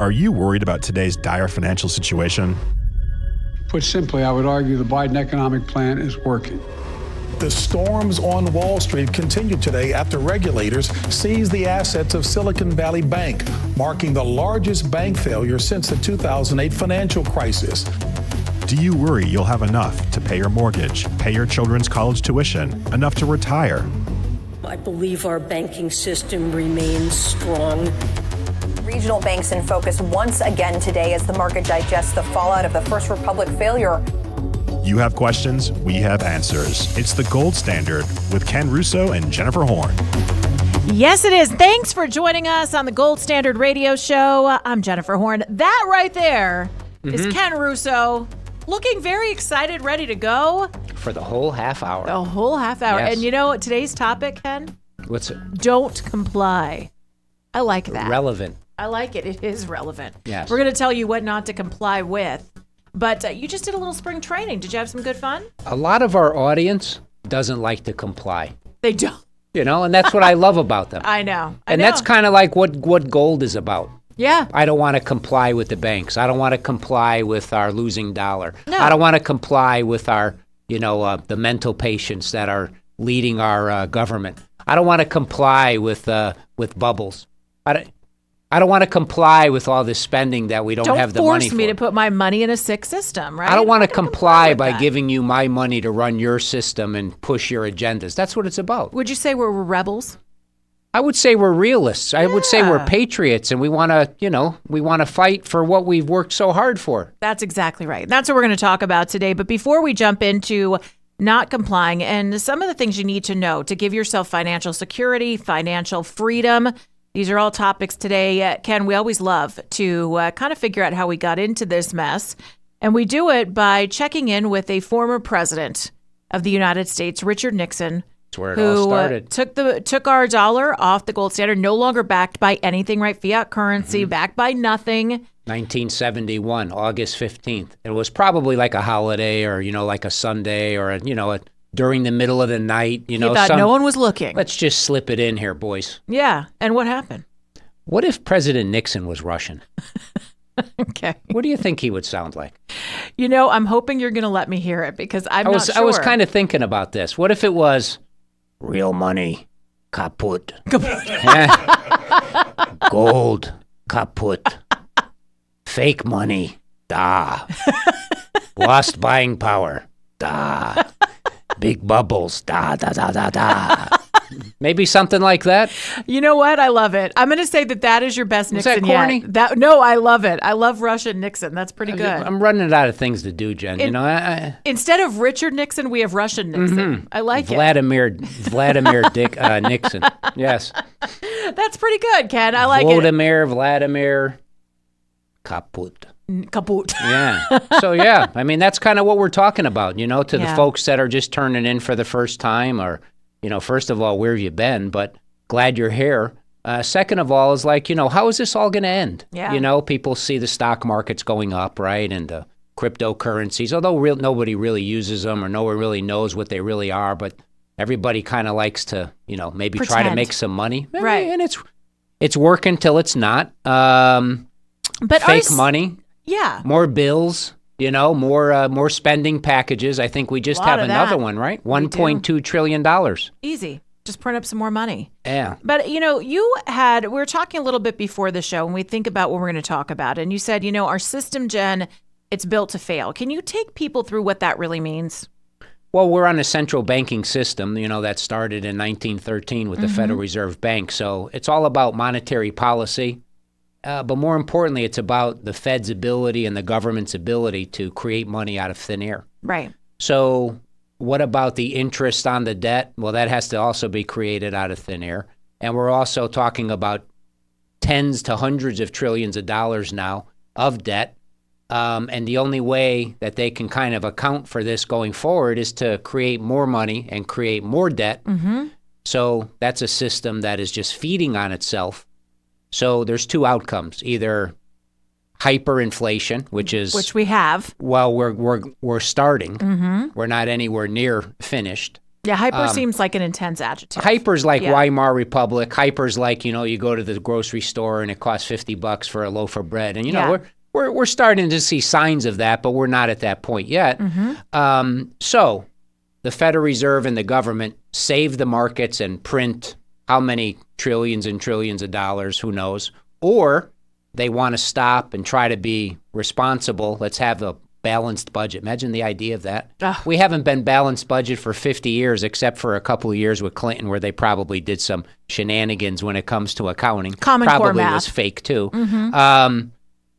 Are you worried about today's dire financial situation? Put simply, I would argue the Biden economic plan is working. The storms on Wall Street continue today after regulators seized the assets of Silicon Valley Bank, marking the largest bank failure since the 2008 financial crisis. Do you worry you'll have enough to pay your mortgage, pay your children's college tuition, enough to retire? I believe our banking system remains strong. Regional banks in focus once again today as the market digests the fallout of the First Republic failure. You have questions, we have answers. It's the gold standard with Ken Russo and Jennifer Horn. Yes, it is. Thanks for joining us on the Gold Standard Radio Show. I'm Jennifer Horn. That right there is Ken Russo, looking very excited, ready to go. For the whole half hour. The whole half hour. Yes. And you know what today's topic, Ken? What's it? Don't comply. I like that. Relevant. I like it. It is relevant. Yes. We're going to tell you what not to comply with. But you just did a little spring training. Did you have some good fun? A lot of our audience doesn't like to comply. They don't. You know, and that's what I love about them. I know. And that's kind of like what gold is about. Yeah. I don't want to comply with the banks. I don't want to comply with our losing dollar. No. I don't want to comply with our, the mental patients that are leading our government. I don't want to comply with bubbles. I don't want to comply with all this spending that we don't have the money for. Don't force me to put my money in a sick system, right? I don't want to comply by giving you my money to run your system and push your agendas. That's what it's about. Would you say we're rebels? I would say we're realists. I would say we're patriots, and we want to fight for what we've worked so hard for. That's exactly right. That's what we're going to talk about today. But before we jump into not complying and some of the things you need to know to give yourself financial security, financial freedom, these are all topics today. Ken, we always love to kind of figure out how we got into this mess. And we do it by checking in with a former president of the United States, Richard Nixon. That's where it all started. Took our dollar off the gold standard, no longer backed by anything, right? Fiat currency, backed by nothing. 1971, August 15th. It was probably like a holiday or, like a Sunday or, during the middle of the night. He thought no one was looking. Let's just slip it in here, boys. Yeah. And what happened? What if President Nixon was Russian? Okay. What do you think he would sound like? I'm hoping you're going to let me hear it because not sure. I was kind of thinking about this. What if it was real money, kaput. Gold, kaput. Fake money, da. Lost buying power, da. Big bubbles, da, da, da, da, da. Maybe something like that. You know what? I love it. I'm going to say that is your best Nixon that corny? yet. No, I love it. I love Russian Nixon. That's pretty good. I'm running out of things to do, Jen. Instead of Richard Nixon, we have Russian Nixon. I like Vladimir Nixon. Yes. That's pretty good, Ken. I like Vladimir, kaput. Kaput. Yeah. So, that's kind of what we're talking about, to the folks that are just turning in for the first time or, first of all, where have you been? But glad you're here. Second of all is like, how is this all going to end? Yeah. People see the stock markets going up, right? And cryptocurrencies, although nobody really uses them or no one really knows what they really are. But everybody kind of likes to, maybe try to make some money. Right. And it's working till it's not. But fake money. Yeah. More bills, more spending packages. I think we just have another one, right? $1.2 trillion. Easy. Just print up some more money. Yeah. But, we were talking a little bit before the show and we think about what we're going to talk about. And you said, our system, Jen, it's built to fail. Can you take people through what that really means? Well, we're on a central banking system, that started in 1913 with the Federal Reserve Bank. So it's all about monetary policy. But more importantly, it's about the Fed's ability and the government's ability to create money out of thin air. Right. So what about the interest on the debt? Well, that has to also be created out of thin air. And we're also talking about tens to hundreds of trillions of dollars now of debt. And the only way that they can kind of account for this going forward is to create more money and create more debt. Mm-hmm. So that's a system that is just feeding on itself. So there's two outcomes: either hyperinflation, which we have. Well, we're starting. Mm-hmm. We're not anywhere near finished. Yeah, hyper seems like an intense adjective. Hyper's like Weimar Republic. Hyper's like, you go to the grocery store and it costs $50 for a loaf of bread. And, we're starting to see signs of that, but we're not at that point yet. So the Federal Reserve and the government save the markets and print how many trillions and trillions of dollars, who knows? Or they want to stop and try to be responsible. Let's have a balanced budget. Imagine the idea of that. We haven't been balanced budget for 50 years, except for a couple of years with Clinton, where they probably did some shenanigans when it comes to accounting. Common Core probably math was fake too.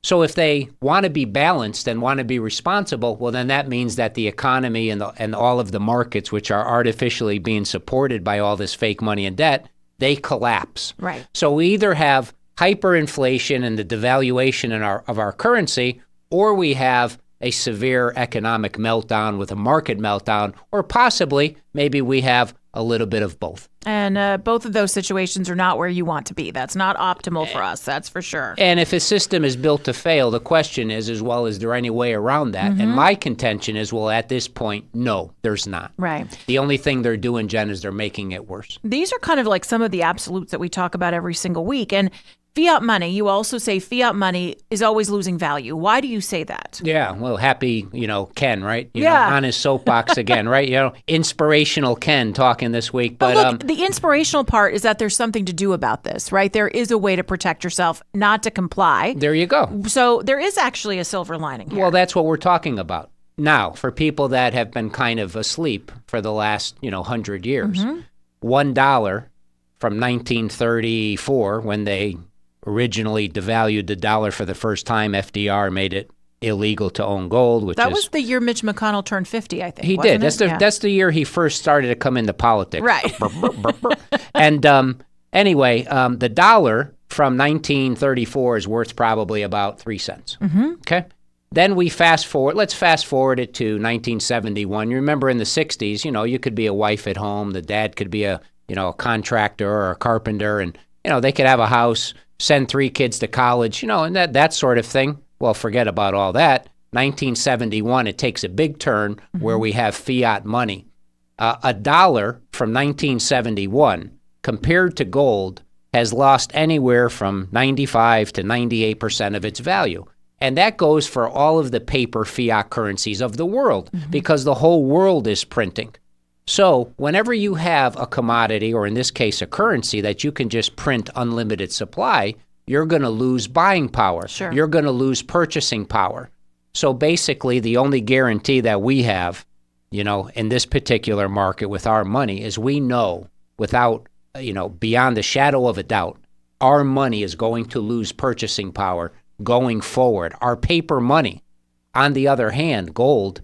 So if they want to be balanced and want to be responsible, well, then that means that the economy and all of the markets, which are artificially being supported by all this fake money and debt, they collapse. Right. So we either have hyperinflation and the devaluation of our currency, or we have a severe economic meltdown with a market meltdown, or possibly maybe we have a little bit of both. And both of those situations are not where you want to be. That's not optimal for us, that's for sure. And if a system is built to fail, the question is there any way around that? And my contention is, well, at this point, no, there's not. Right. The only thing they're doing, Jen, is they're making it worse. These are kind of like some of the absolutes that we talk about every single week. And fiat money, you also say fiat money is always losing value. Why do you say that? Yeah, well, happy, Ken, right? Yeah. On his soapbox again, right? Inspirational Ken talking this week. But look, the inspirational part is that there's something to do about this, right? There is a way to protect yourself, not to comply. There you go. So there is actually a silver lining here. Well, that's what we're talking about. Now, for people that have been kind of asleep for the last, 100 years, $1 from 1934, when they originally devalued the dollar for the first time, FDR made it illegal to own gold, which that was the year Mitch McConnell turned 50, I think. He did. That's the year he first started to come into politics. Right. And anyway, the dollar from 1934 is worth probably about 3 cents. Okay. Then we fast forward. Let's fast forward it to 1971. You remember in the 60s, you could be a wife at home. The dad could be a contractor or a carpenter, and they could have a house, send 3 kids to college, and that sort of thing. Well, forget about all that. 1971, it takes a big turn where we have fiat money. A dollar from 1971 compared to gold has lost anywhere from 95 to 98% of its value. And that goes for all of the paper fiat currencies of the world, because the whole world is printing. So whenever you have a commodity, or in this case a currency, that you can just print unlimited supply, you're going to lose buying power. Sure. You're going to lose purchasing power. So basically the only guarantee that we have, in this particular market with our money, is we know without, beyond the shadow of a doubt, our money is going to lose purchasing power going forward. Our paper money, on the other hand, gold,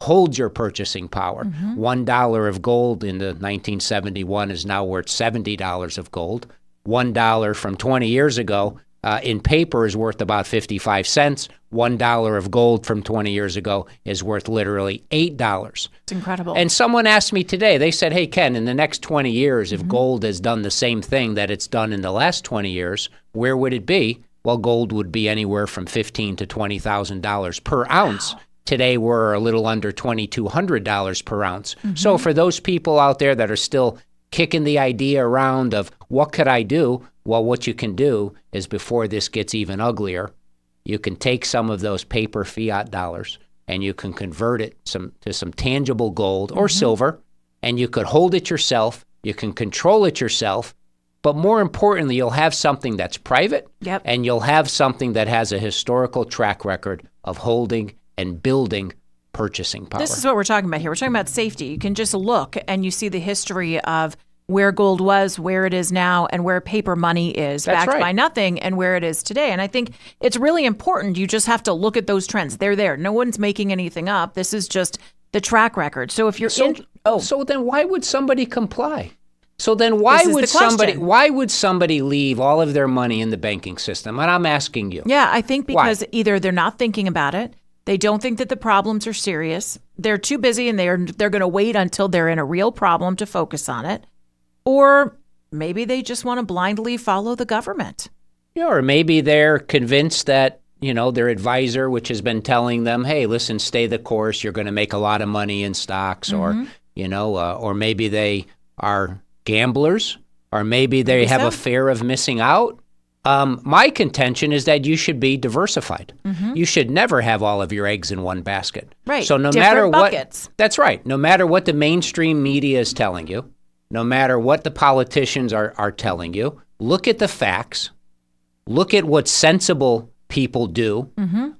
holds your purchasing power. $1 of gold in the 1971 is now worth $70 of gold. $1 from 20 years ago in paper is worth about 55 cents. $1 of gold from 20 years ago is worth literally $8. It's incredible. And someone asked me today, they said, hey, Ken, in the next 20 years, if gold has done the same thing that it's done in the last 20 years, where would it be? Well, gold would be anywhere from $15,000 to $20,000 per ounce. Wow. Today, we're a little under $2,200 per ounce. So for those people out there that are still kicking the idea around of what could I do? Well, what you can do is, before this gets even uglier, you can take some of those paper fiat dollars and you can convert it to some tangible gold or silver, and you could hold it yourself. You can control it yourself. But more importantly, you'll have something that's private, and you'll have something that has a historical track record of holding and building purchasing power. This is what we're talking about here. We're talking about safety. You can just look and you see the history of where gold was, where it is now, and where paper money is backed by nothing, and where it is today. And I think it's really important. You just have to look at those trends. They're there. No one's making anything up. This is just the track record. So if you're so then why would somebody comply? So then why would somebody leave all of their money in the banking system? And I'm asking you. Yeah, I think because either they're not thinking about it, they don't think that the problems are serious, they're too busy, and they're going to wait until they're in a real problem to focus on it, or maybe they just want to blindly follow the government. Yeah, or maybe they're convinced that, their advisor, which has been telling them, hey, listen, stay the course, you're going to make a lot of money in stocks, or or maybe they are gamblers, or maybe they have a fear of missing out. My contention is that you should be diversified. You should never have all of your eggs in one basket. Right. So no Different matter buckets. what, that's right. No matter what the mainstream media is telling you, no matter what the politicians are telling you, look at the facts. Look at what sensible people do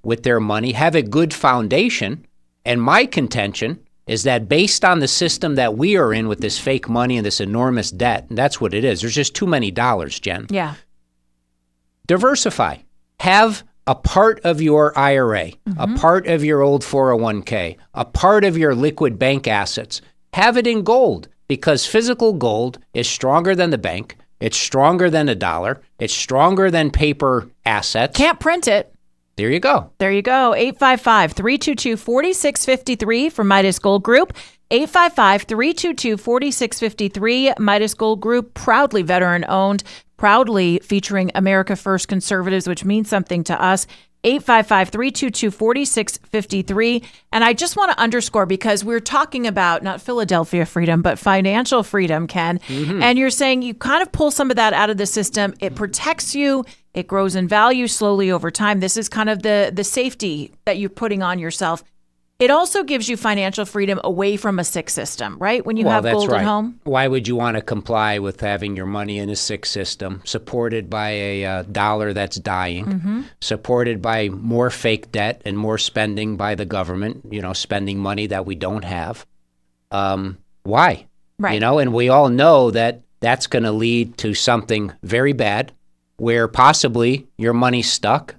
with their money. Have a good foundation. And my contention is that based on the system that we are in with this fake money and this enormous debt, and that's what it is. There's just too many dollars, Jen. Yeah. Diversify. Have a part of your IRA, a part of your old 401k, a part of your liquid bank assets. Have it in gold, because physical gold is stronger than the bank. It's stronger than a dollar. It's stronger than paper assets. Can't print it. There you go. There you go. 855-322-4653 from Midas Gold Group. 855-322-4653. Midas Gold Group, proudly veteran-owned, proudly featuring America First conservatives, which means something to us. 855-322-4653. And I just want to underscore, because we're talking about not Philadelphia freedom, but financial freedom, Ken. And you're saying you kind of pull some of that out of the system. It protects you. It grows in value slowly over time. This is kind of the safety that you're putting on yourself. It also gives you financial freedom away from a sick system, right? When you have gold at home. Why would you want to comply with having your money in a sick system, supported by a dollar that's dying, supported by more fake debt and more spending by the government, spending money that we don't have? Why? Right. And we all know that that's going to lead to something very bad, where possibly your money's stuck.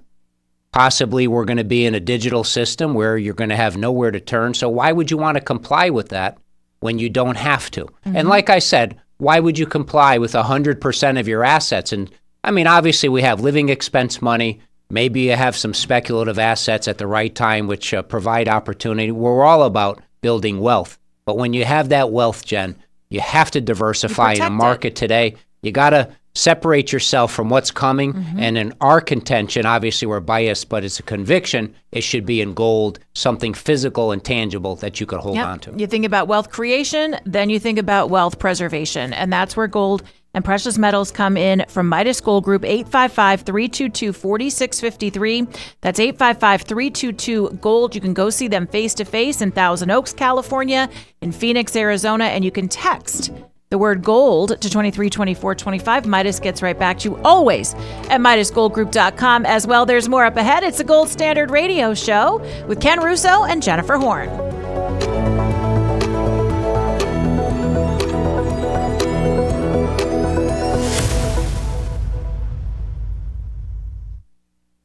Possibly we're going to be in a digital system where you're going to have nowhere to turn. So why would you want to comply with that when you don't have to? And like I said, why would you comply with 100% of your assets? And I mean, obviously we have living expense money. Maybe you have some speculative assets at the right time, which provide opportunity. We're all about building wealth. But when you have that wealth, Jen, you have to diversify in a market today. You got to separate yourself from what's coming. And in our contention, obviously we're biased, but it's a conviction, it should be in gold, something physical and tangible that you could hold on to. You think about wealth creation, then you think about wealth preservation. And that's where gold and precious metals come in from Midas Gold Group. 855-322-4653. That's 855-322-GOLD. You can go see them face-to-face in Thousand Oaks, California, in Phoenix, Arizona, and you can text the word gold to 232425. Midas gets right back to you always at MidasGoldGroup.com as well. There's more up ahead. It's the Gold Standard Radio Show with Ken Russo and Jennifer Horn.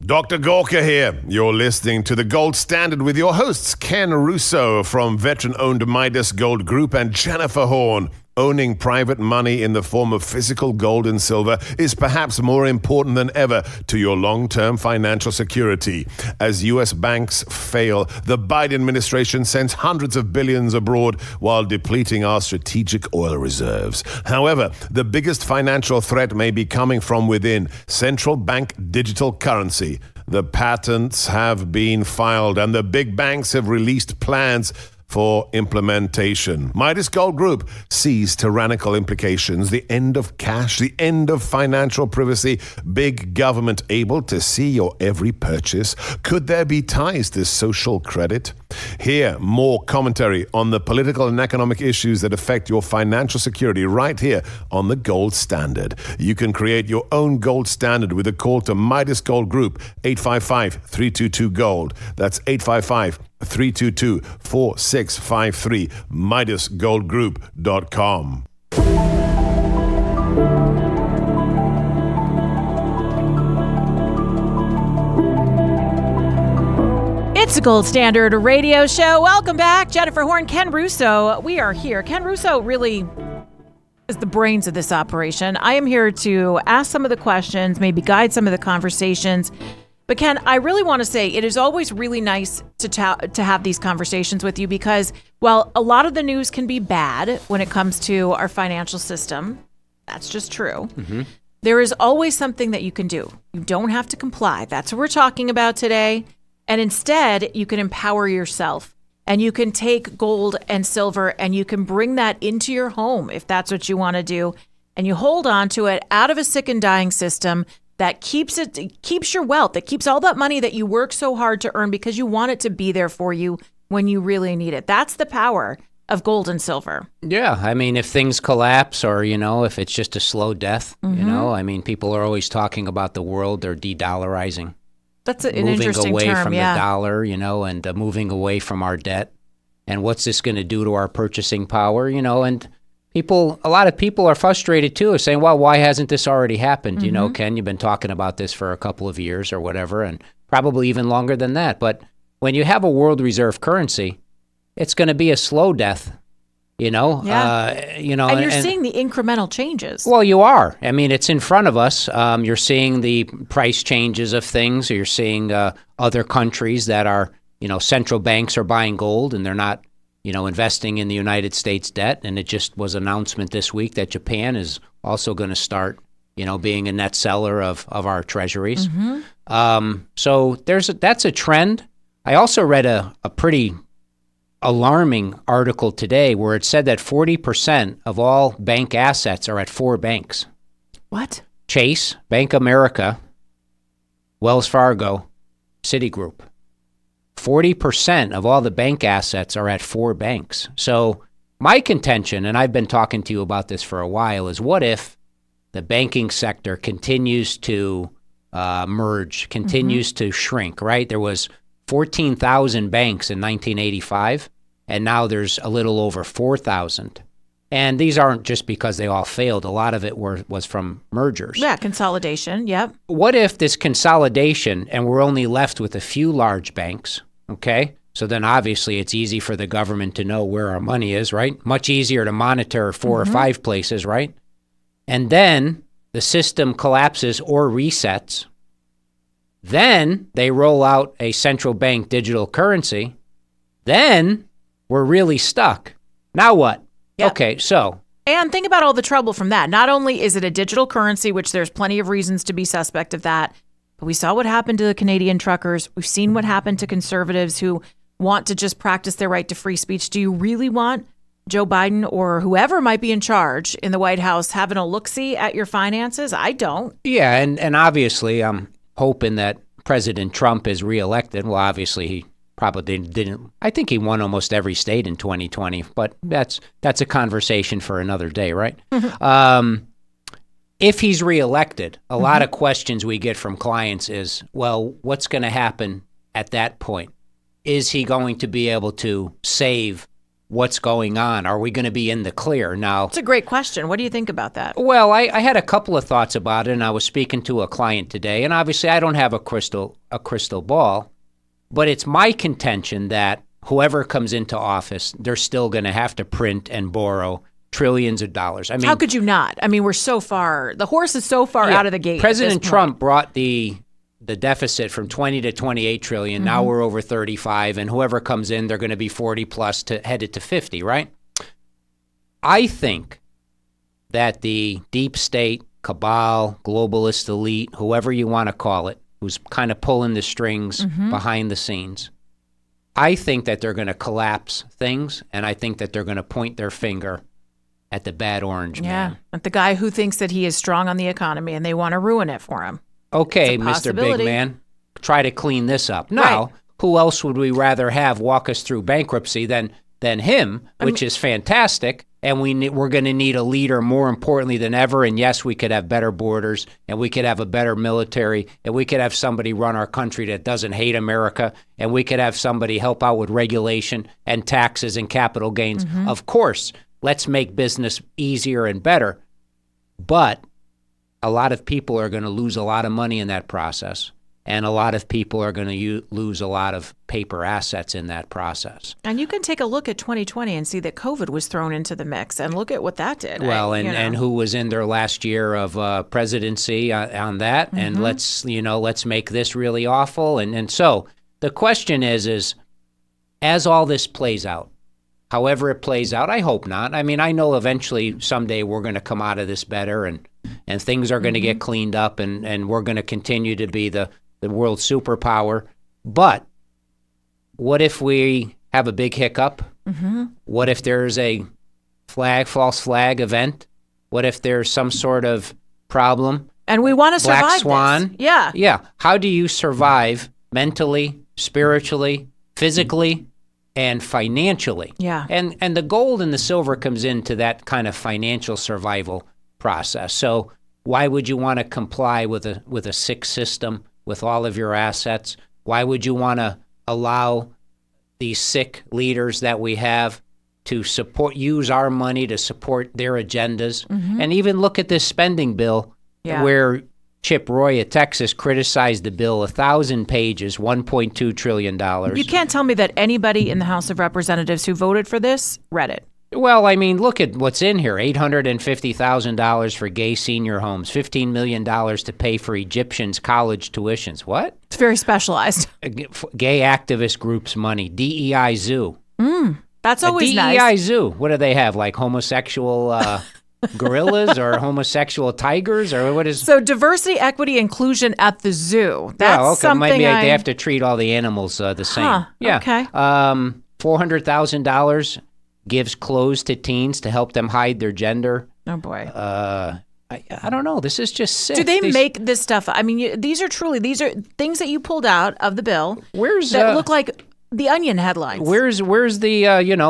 Dr. Gorka here. You're listening to The Gold Standard with your hosts, Ken Russo from veteran-owned Midas Gold Group and Jennifer Horn. Owning private money in the form of physical gold and silver is perhaps more important than ever to your long-term financial security. As U.S. banks fail, the Biden administration sends hundreds of billions abroad while depleting our strategic oil reserves. However, the biggest financial threat may be coming from within: central bank digital currency. The patents have been filed and the big banks have released plans for implementation. Midas Gold Group sees tyrannical implications: the end of cash, the end of financial privacy, big government able to see your every purchase. Could there be ties to social credit? Hear more commentary on the political and economic issues that affect your financial security right here on the Gold Standard. You can create your own Gold Standard with a call to Midas Gold Group, 855-322-GOLD. That's 855-322-4653, MidasGoldGroup.com. It's the Gold Standard Radio Show. Welcome back. Jennifer Horn, Ken Russo. We are here. Ken Russo really is the brains of this operation. I am here to ask some of the questions, maybe guide some of the conversations. But Ken, I really want to say it is always really nice to have these conversations with you, because while a lot of the news can be bad when it comes to our financial system, that's just true. There is always something that you can do. You don't have to comply. That's what we're talking about today. And instead, you can empower yourself. And you can take gold and silver and you can bring that into your home if that's what you want to do. And you hold on to it out of a sick and dying system that keeps your wealth, that keeps all that money that you work so hard to earn because you want it to be there for you when you really need it. That's the power of gold and silver. Yeah, I mean, if things collapse or, if it's just a slow death, I mean, people are always talking about the world, they're de-dollarizing. That's an interesting moving away term, from yeah. the dollar, and moving away from our debt. And what's this going to do to our purchasing power, and a lot of people are frustrated too, saying, well, why hasn't this already happened? Ken, you've been talking about this for a couple of years or whatever, and probably even longer than that. But when you have a world reserve currency, it's going to be a slow death, Yeah. And you're seeing the incremental changes. Well, you are. I mean, it's in front of us. You're seeing the price changes of things. You're seeing other countries that are, central banks are buying gold and they're not, investing in the United States debt. And it just was an announcement this week that Japan is also going to start, being a net seller of our treasuries. So that's a trend. I also read a pretty alarming article today where it said that 40% of all bank assets are at 4 banks. What? Chase, Bank of America, Wells Fargo, Citigroup. 40% of all the bank assets are at 4 banks. So my contention, and I've been talking to you about this for a while, is what if the banking sector continues to merge, continues to shrink, right? There was 14,000 banks in 1985, and now there's a little over 4,000. And these aren't just because they all failed. A lot of it was from mergers. Yeah, consolidation, yep. What if this consolidation, and we're only left with a few large banks, okay? So then obviously it's easy for the government to know where our money is, right? Much easier to monitor 4 or 5 places, right? And then the system collapses or resets. Then they roll out a central bank digital currency. Then we're really stuck. Now what? Yep. Okay, so. And think about all the trouble from that. Not only is it a digital currency, which there's plenty of reasons to be suspect of that, but we saw what happened to the Canadian truckers. We've seen what happened to conservatives who want to just practice their right to free speech. Do you really want Joe Biden or whoever might be in charge in the White House having a look-see at your finances? I don't. Yeah, and obviously I'm hoping that President Trump is reelected. Well, obviously he probably didn't. I think he won almost every state in 2020, but that's a conversation for another day, right? If he's reelected, a lot of questions we get from clients is, well, what's going to happen at that point? Is he going to be able to save what's going on? Are we going to be in the clear? Now, it's a great question. What do you think about that? Well, I had a couple of thoughts about it, and I was speaking to a client today, and obviously I don't have a crystal ball, but it's my contention that whoever comes into office, they're still going to have to print and borrow trillions of dollars. I mean, how could you not? I mean, we're so far, the horse is so far out of the gate. President Trump brought the deficit from 20 to 28 trillion. Now we're over 35, and whoever comes in, they're going to be 40 plus to headed to 50, right? I think that the deep state, cabal, globalist elite, whoever you want to call it, who's kind of pulling the strings behind the scenes, I think that they're going to collapse things, and I think that they're going to point their finger at the bad orange man. At the guy who thinks that he is strong on the economy, and they want to ruin it for him. Okay, Mr. Big Man, try to clean this up. Now, who else would we rather have walk us through bankruptcy than him, which is fantastic, and we're going to need a leader more importantly than ever, and yes, we could have better borders, and we could have a better military, and we could have somebody run our country that doesn't hate America, and we could have somebody help out with regulation and taxes and capital gains. Of course, let's make business easier and better, but a lot of people are going to lose a lot of money in that process, and a lot of people are going to lose a lot of paper assets in that process. And you can take a look at 2020 and see that COVID was thrown into the mix, and look at what that did. Well, and who was in their last year of presidency on that, and let's make this really awful. And so the question is as all this plays out, however it plays out, I hope not. I mean, I know eventually someday we're going to come out of this better, and things are going to get cleaned up, and we're going to continue to be the world superpower. But what if we have a big hiccup? What if there's a false flag event? What if there's some sort of problem? And we want to survive Black swan. this. Yeah. Yeah. How do you survive mentally, spiritually, physically, and financially? Yeah. And the gold and the silver comes into that kind of financial survival process. So why would you want to comply with a sick system with all of your assets? Why would you want to allow these sick leaders that we have to use our money to support their agendas? And even look at this spending bill where Chip Roy at Texas criticized the bill, 1,000 pages, $1.2 trillion. You can't tell me that anybody in the House of Representatives who voted for this read it. Well, I mean, look at what's in here. $850,000 for gay senior homes, $15 million to pay for Egyptians' college tuitions. What? It's very specialized. Gay activist groups' money, DEI Zoo. That's always nice. DEI Zoo. What do they have, like homosexual gorillas or homosexual tigers? Or what is... So diversity, equity, inclusion at the zoo. That's something maybe they have to treat all the animals the same. Huh, yeah. okay. $400,000 gives clothes to teens to help them hide their gender. Oh, boy. I don't know. This is just sick. Do they make this stuff? I mean, these are things that you pulled out of the bill that look like the Onion headlines. Where's the,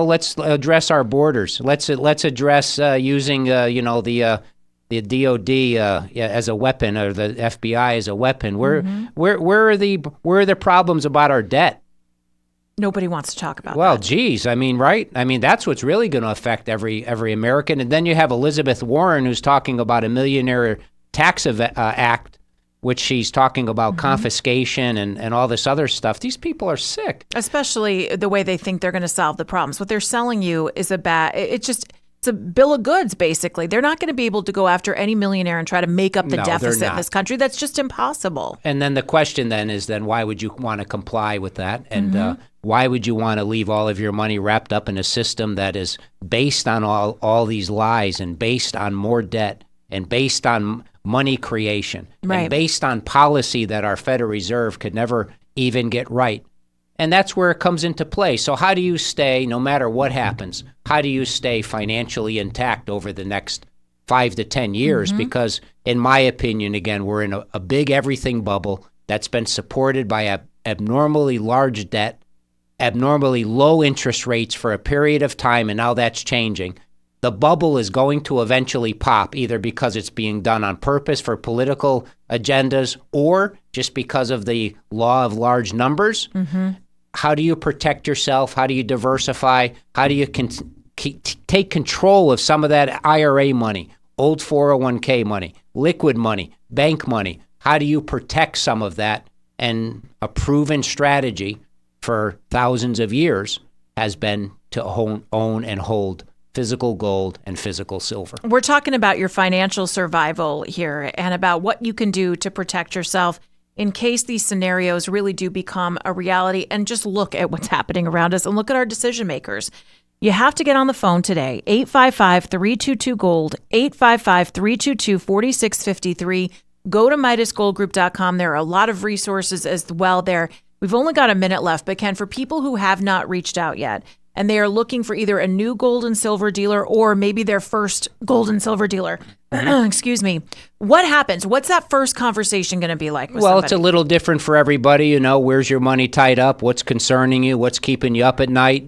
let's address our borders. Let's address using, the DOD as a weapon or the FBI as a weapon. Where are the problems about our debt? Nobody wants to talk about Well, that. geez, I mean, right? I mean, that's what's really going to affect every American. And then you have Elizabeth Warren, who's talking about a millionaire tax act, which she's talking about confiscation and all this other stuff. These people are sick. Especially the way they think they're going to solve the problems. What they're selling you is it's a bill of goods, basically. They're not going to be able to go after any millionaire and try to make up the deficit in this country. That's just impossible. And then the question is why would you want to comply with that? And why would you want to leave all of your money wrapped up in a system that is based on all these lies and based on more debt and based on money creation and based on policy that our Federal Reserve could never even get right? And that's where it comes into play. So how do you stay, no matter what happens, how do you stay financially intact over the next 5 to 10 years? Because in my opinion, again, we're in a big everything bubble that's been supported by abnormally large debt, abnormally low interest rates for a period of time, and now that's changing. The bubble is going to eventually pop, either because it's being done on purpose for political agendas or just because of the law of large numbers. How do you protect yourself? How do you diversify? How do you take control of some of that IRA money, old 401k money, liquid money, bank money? How do you protect some of that? And a proven strategy for thousands of years has been to own and hold physical gold and physical silver. We're talking about your financial survival here and about what you can do to protect yourself in case these scenarios really do become a reality. And just look at what's happening around us and look at our decision makers. You have to get on the phone today, 855-322-GOLD, 855-322-4653. Go to MidasGoldGroup.com. There are a lot of resources as well there. We've only got a minute left, but Ken, for people who have not reached out yet, and they are looking for either a new gold and silver dealer or maybe their first gold and silver dealer, excuse me, what happens? What's that first conversation going to be like with somebody? It's a little different for everybody. Where's your money tied up? What's concerning you? What's keeping you up at night?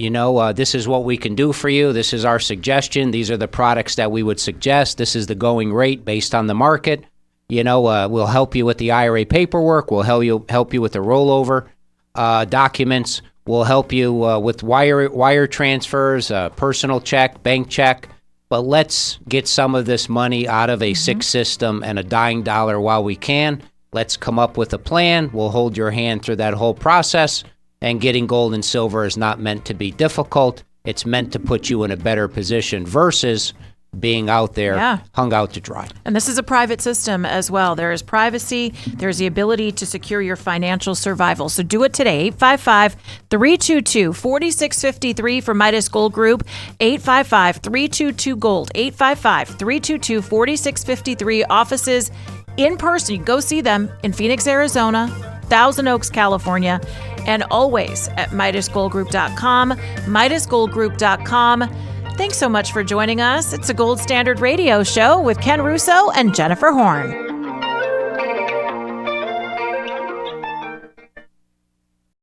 This is what we can do for you. This is our suggestion. These are the products that we would suggest. This is the going rate based on the market. We'll help you with the IRA paperwork. We'll help you with the rollover documents. We'll help you with wire transfers, personal check, bank check. But let's get some of this money out of a sick system and a dying dollar while we can. Let's come up with a plan. We'll hold your hand through that whole process. And getting gold and silver is not meant to be difficult. It's meant to put you in a better position versus being out there hung out to dry. And this is a private system as well. There is privacy. There's the ability to secure your financial survival. So do it today. 855-322-4653 for Midas Gold Group. 855-322-GOLD. 855-322-4653. Offices in person. You can go see them in Phoenix, Arizona, Thousand Oaks, California, and always at MidasGoldGroup.com, MidasGoldGroup.com. Thanks so much for joining us. It's a Gold Standard Radio show with Ken Russo and Jennifer Horn.